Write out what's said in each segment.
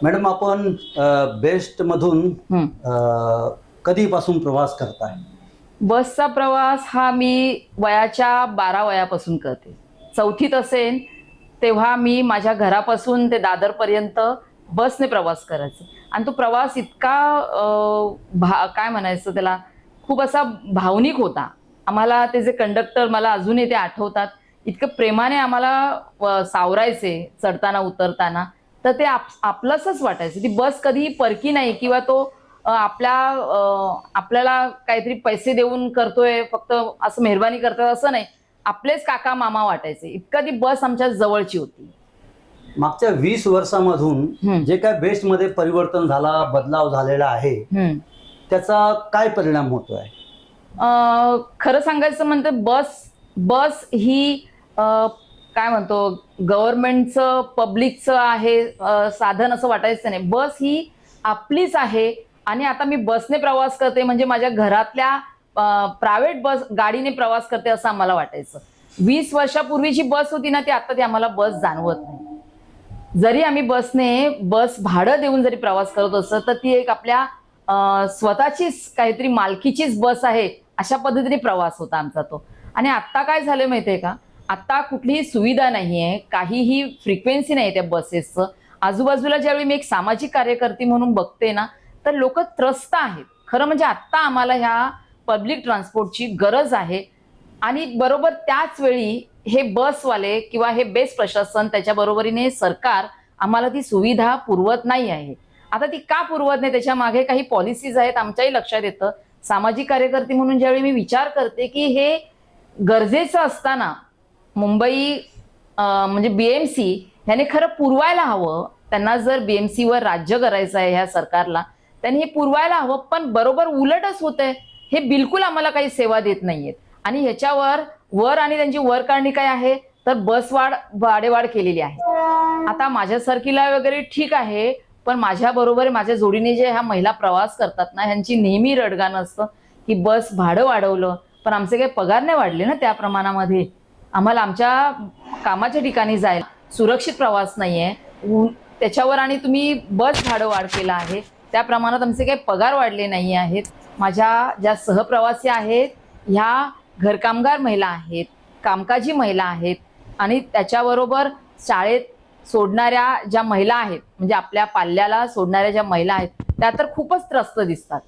Madam, आपण best मधून हं. कधीपासून प्रवास करताय? बसचा प्रवास हा मी वयाच्या 12 वयापासून करते. चौथीत असेन तेव्हा मी माझ्या घरापासून ते दादरपर्यंत बसने प्रवास करायचे आणि तो प्रवास इतका काय म्हणायचं त्याला, खूप असा भावनिक होता. आम्हाला ते जे कंडक्टर मला अजूनही ते आठवतात. इतकं प्रेमाने आम्हाला सावरायचे चढताना उतरताना. तर ते आपलंसंच वाटायचं. ती बस कधीही परकी नाही किंवा तो आपल्याला काहीतरी पैसे देऊन करतोय, फक्त असं मेहरबानी करतोय असं नाही. आपलेच काका मामा वाटायचे. इतका ती बस आमच्या जवळची होती. मागच्या 20 वर्षामधून हं. जे काय बेस्ट मध्ये परिवर्तन झाला, बदलाव झालेला आहे, हं. त्याचा काय परिणाम होतोय? खरं सांगायचं म्हणते बस बस ही काय म्हणतो गव्हर्नमेंटचं, पब्लिकचं आहे साधन असं वाटायचं नाही. बस ही आपलीच आहे आणि आता मी बसने प्रवास करते म्हणजे माझ्या घरातल्या प्रायव्हेट बस गाडीने प्रवास करते असं आम्हाला वाटायचं. 20 वर्षापूर्वी जी बस होती ना, ती आता ती आम्हाला बस जाणवत नाही. जरी आम्ही बस भाडं देऊन जरी प्रवास करत असतो, तर ती एक आपल्या स्वतःचीच काहीतरी मालकीचीच बस आहे, अशा पद्धतीने प्रवास होता आमचा तो. आणि आत्ता काय झालं माहितीये का? आता कुठलीही सुविधा नाहीये, काहीही फ्रिक्वेन्सी नाही त्या बसेसचं. आजूबाजूला ज्यावेळी मी एक सामाजिक कार्यकर्ती म्हणून बघते ना, तर लोकं त्रस्त आहेत. खरं म्हणजे आत्ता आम्हाला ह्या पब्लिक ट्रान्सपोर्टची गरज आहे आणि बरोबर त्याच वेळी हे बसवाले किंवा हे बेस्ट प्रशासन त्याच्या बरोबरीने सरकार आम्हाला ती सुविधा पुरवत नाही आहे. आता ती का पुरवत नाही त्याच्या मागे काही पॉलिसीज आहेत आमच्याही लक्षात येतं. सामाजिक कार्यकर्ती म्हणून ज्यावेळी मी विचार करते, की हे गरजेचं असताना मुंबई म्हणजे बीएमसी ह्याने खरं पुरवायला हवं. त्यांना जर बीएमसीवर राज्य करायचं आहे ह्या सरकारला, त्यांनी हे पुरवायला हवं. पण बरोबर उलटच होतंय. हे बिलकुल आम्हाला काही सेवा देत नाहीयेत आणि ह्याच्यावर आणि त्यांची वर काढणी काय आहे, तर भाडेवाढ केलेली आहे. आता माझ्यासारखीला वगैरे ठीक आहे, पण माझ्याबरोबर माझ्या जोडीने जे ह्या महिला प्रवास करतात ना, ह्यांची नेहमी रडगाणं असतं, की बस भाडं वाढवलं, पण आमचे काही पगार नाही वाढले ना त्या प्रमाणामध्ये. आम्हाला आमच्या कामाच्या ठिकाणी जायला सुरक्षित प्रवास नाहीये. त्याच्यावर आणि तुम्ही बस भाडं वाढ केलं आहे. त्या प्रमाणात आमचे काही पगार वाढले नाही आहेत. माझ्या ज्या सहप्रवासी आहेत, ह्या घरकामगार महिला आहेत, कामकाजी महिला आहेत आणि त्याच्याबरोबर शाळेत सोडणाऱ्या ज्या महिला आहेत, म्हणजे आपल्या पाल्याला सोडणाऱ्या ज्या महिला आहेत, त्या तर खूपच त्रस्त दिसतात.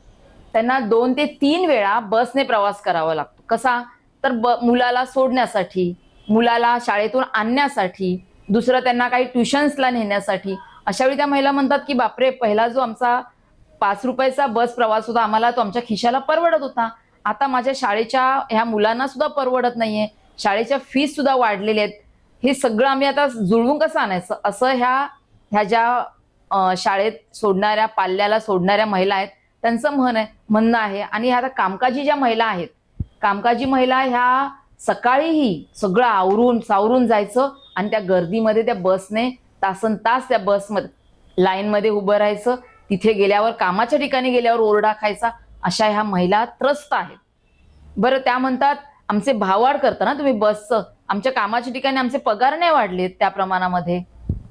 त्यांना 2 ते 3 वेळा बसने प्रवास करावा लागतो. कसा? तर मुलाला सोडण्यासाठी, मुलाला शाळेतून आणण्यासाठी, दुसरं त्यांना काही ट्युशन्सला नेण्यासाठी. अशावेळी त्या महिला म्हणतात, की बापरे, पहिला जो आमचा ₹5 बस प्रवास होता, आम्हाला तो आमच्या खिशाला परवडत होता. आता माझ्या शाळेच्या ह्या मुलांना सुद्धा परवडत नाहीये. शाळेच्या फीस सुद्धा वाढलेल्या आहेत. हे सगळं आम्ही आता जुळवून कसं आणायचं? असं ह्या ज्या शाळेत सोडणाऱ्या, पाल्याला सोडणाऱ्या महिला आहेत, त्यांचं म्हणणं आहे. आणि आता कामकाजी ज्या महिला आहेत, कामकाजी महिला ह्या सकाळीही सगळं आवरून सावरून जायचं आणि त्या गर्दीमध्ये त्या बसने तासनतास त्या बसमध्ये लाईनमध्ये उभं राहायचं. तिथे गेल्यावर कामाच्या ठिकाणी गेल्यावर ओरडा खायचा. अशा ह्या महिला त्रस्त आहेत. बरं, त्या म्हणतात आमचे भाववाढ करता ना तुम्ही बसचं, आमच्या कामाच्या ठिकाणी आमचे पगार नाही वाढलेत त्या प्रमाणामध्ये.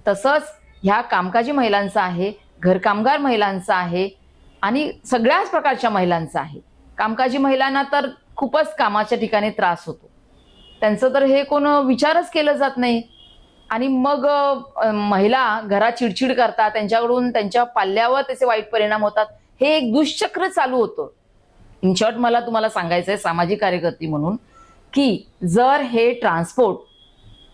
तसंच ह्या कामकाजी महिलांचं आहे, घरकामगार महिलांचं आहे आणि सगळ्याच प्रकारच्या महिलांचं आहे. कामकाजी महिलांना तर खूपच कामाच्या ठिकाणी त्रास होतो. त्यांचं तर हे कोण विचारच केलं जात नाही. आणि मग महिला घरात चिडचिड करतात, त्यांच्याकडून त्यांच्या पाल्यावर त्याचे वाईट परिणाम होतात. हे एक दुष्चक्र चालू होतं. इन शॉर्ट मला तुम्हाला सांगायचंय सामाजिक कार्यकर्ती म्हणून, की जर हे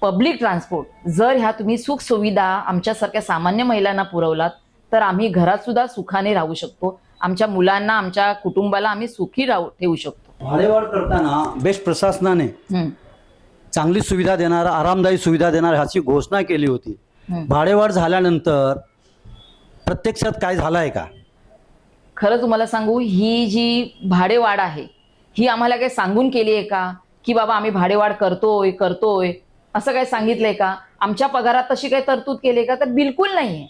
पब्लिक ट्रान्सपोर्ट जर ह्या तुम्ही सुख सुविधा आमच्यासारख्या सामान्य महिलांना पुरवलात, तर आम्ही घरात सुद्धा सुखाने राहू शकतो. आमच्या मुलांना, आमच्या कुटुंबाला आम्ही सुखी ठेवू शकतो. भाडेवाढ करताना बेस्ट प्रशासनाने चांगली सुविधा देणार, आरामदायी सुविधा देणार ह्याची घोषणा केली होती. भाडेवाढ झाल्यानंतर प्रत्यक्षात काय झालं आहे का? खरं तुम्हाला सांगू, ही जी भाडेवाढ आहे, ही आम्हाला काही सांगून केली आहे का? की बाबा आम्ही भाडेवाढ करतोय असं काही सांगितलंय का? आमच्या पगारात तशी काही तरतूद केली का? तर बिलकुल नाहीये.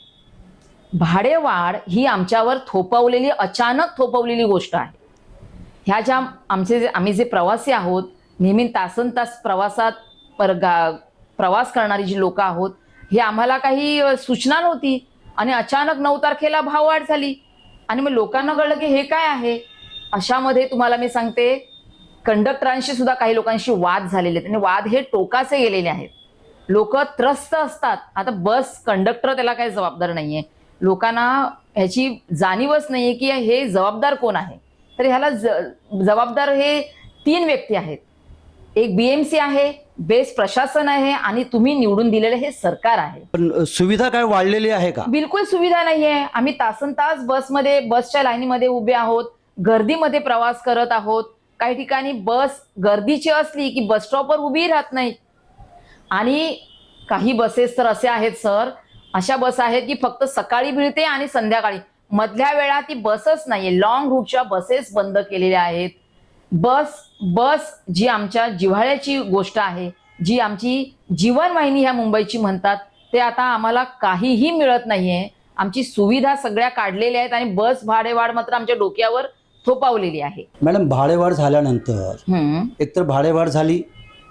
भाडेवाढ ही आमच्यावर अचानक थोपवलेली गोष्ट आहे. ह्या ज्या आम्ही जे प्रवासी आहोत, नेहमी तासनतास प्रवास करणारी जी लोक आहोत, हे आम्हाला काही सूचना नव्हती. आणि अचानक 9 तारखेला भाववाढ झाली आणि मग लोकांना कळलं की हे काय आहे. अशामध्ये तुम्हाला मी सांगते, कंडक्टरांशी सुद्धा काही लोकांशी वाद झालेले आहेत आणि वाद हे टोकाचे गेलेले आहेत. लोक त्रस्त असतात. आता बस कंडक्टर त्याला काही जबाबदार नाहीये. लोकांना ह्याची जाणीवच नाहीये की हे जबाबदार कोण आहे. तर ह्याला जबाबदार हे 3 व्यक्ती आहेत. एक BMC आहे, बेस्ट प्रशासन आहे आणि तुम्ही निवडून दिलेले हे सरकार आहे. पण सुविधा काय वाढलेली आहे का? बिलकुल सुविधा नाहीये. आम्ही तासनतास बसच्या लाईनीमध्ये उभे आहोत, गर्दीमध्ये प्रवास करत आहोत. काही ठिकाणी बस गर्दीची असली की बस स्टॉपवर उभी राहत नाही. आणि काही बसेस तर असे आहेत सर, अशा बस आहेत की फक्त सकाळी मिळते आणि संध्याकाळी, मधल्या वेळा ती बसच नाहीये. लॉंग रूटच्या बसेस बंद केलेल्या आहेत. बस जी आमच्या जिव्हाळ्याची गोष्ट आहे, जी आमची जीवनवाहिनी ह्या मुंबईची म्हणतात, ते आता आम्हाला काहीही मिळत नाहीये. आमची सुविधा सगळ्या काढलेल्या आहेत आणि बस भाडेवाढ मात्र आमच्या डोक्यावर थोपावलेली आहे. मॅडम, भाडेवाढ झाल्यानंतर एकतर भाडेवाढ झाली,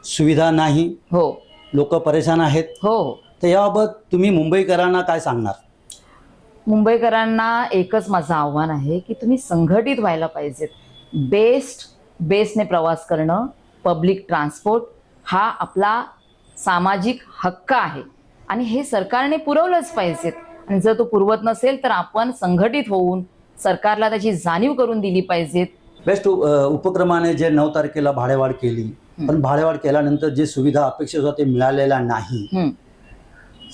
सुविधा नाही, हो, लोक परेशान आहेत. हो. तर याबाबत तुम्ही मुंबईकरांना काय सांगणार? मुंबईकरांना एकच माझं आव्हान आहे की तुम्ही संघटित व्हायला पाहिजेत. बेस्टने प्रवास करणं, पब्लिक ट्रान्सपोर्ट हा आपला सामाजिक हक्क आहे आणि हे सरकारने पुरवलंच पाहिजेत. आणि जर तो पुरवत नसेल तर आपण संघटित होऊन सरकारला त्याची जाणीव करून दिली पाहिजेत. बेस्ट उपक्रमाने जे 9 तारखेला भाडेवाढ केली, पण भाडेवाढ केल्यानंतर जे सुविधा अपेक्षित होत्या ते मिळालेल्या नाही.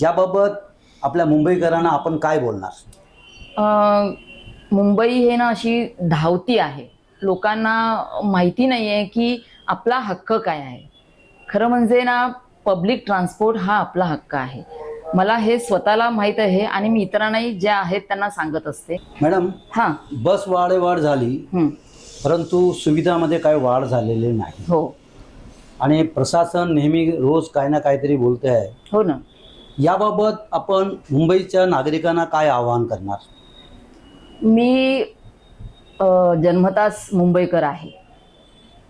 याबाबत आपल्या मुंबईकरांना आपण काय बोलणार? मुंबई हे ना अशी धावती आहे. लोकांना माहिती नाहीये की आपला हक्क काय आहे. खरं म्हणजे ना, पब्लिक ट्रान्सपोर्ट हा आपला हक्क आहे. मला हे स्वतःला माहित आहे आणि मी इतरांनाही ज्या आहेत त्यांना सांगत असते. मॅडम, बस वाढ झाली, परंतु सुविधामध्ये काय वाढ झालेली नाही. हो. आणि प्रशासन नेहमी रोज काय ना काहीतरी बोलते आहे. हो ना. याबाबत आपण मुंबईच्या नागरिकांना काय आवाहन करणार? मी जन्मताच मुंबईकर आहे.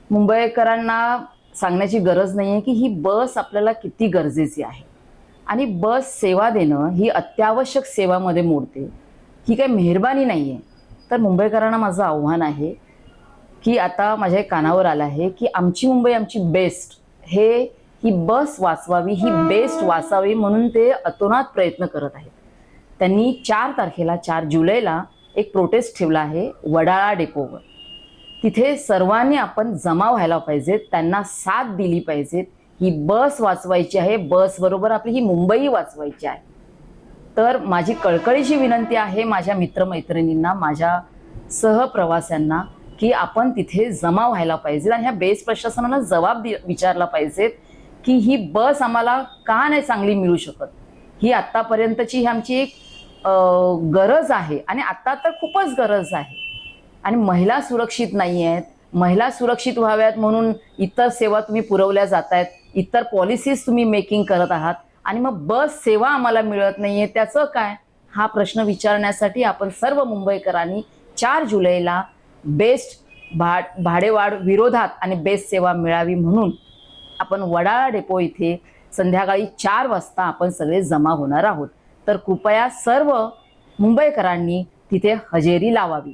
मुंबईकरांना सांगण्याची गरज नाहीये की ही बस आपल्याला किती गरजेची आहे आणि बस सेवा देणं ही अत्यावश्यक सेवामध्ये मोडते. ही काही मेहरबानी नाहीये. तर मुंबईकरांना माझं आव्हान आहे की आता माझ्या कानावर आलं आहे की आमची मुंबई आमची बेस्ट, ही बस वाचवावी, ही बेस्ट वाचावी म्हणून ते अतोनात प्रयत्न करत आहेत. त्यांनी 4 जुलैला एक प्रोटेस्ट ठेवला आहे वडाळा डेपोवर. तिथे सर्वांनी आपण जमा व्हायला पाहिजे, त्यांना साथ दिली पाहिजे. ही बस वाचवायची आहे, बस बरोबर आपली ही मुंबई वाचवायची आहे. तर माझी कळकळीची विनंती आहे माझ्या मित्रमैत्रिणींना, माझ्या सहप्रवाशांना की आपण तिथे जमा व्हायला पाहिजे आणि ह्या बेस्ट प्रशासनाला जबाब विचारला पाहिजे की ही बस आम्हाला का नाही चांगली मिळू शकत. ही आत्तापर्यंतची ही आमची एक गरज आहे आणि आता तर खूपच गरज आहे. आणि महिला सुरक्षित नाही आहेत. महिला सुरक्षित व्हाव्यात म्हणून इतर सेवा तुम्ही पुरवल्या जात आहेत, इतर पॉलिसीज तुम्ही मेकिंग करत आहात आणि मग बस सेवा आम्हाला मिळत नाहीये, त्याचं काय? हा प्रश्न विचारण्यासाठी आपण सर्व मुंबईकरांनी 4 जुलैला बेस्ट भाडेवाढ विरोधात आणि बेस्ट सेवा मिळावी म्हणून आपण वडाळा डेपो इथे संध्याकाळी 4 वाजता आपण सगळे जमा होणार आहोत. तर कृपया सर्व मुंबईकरांनी तिथे हजेरी लावावी.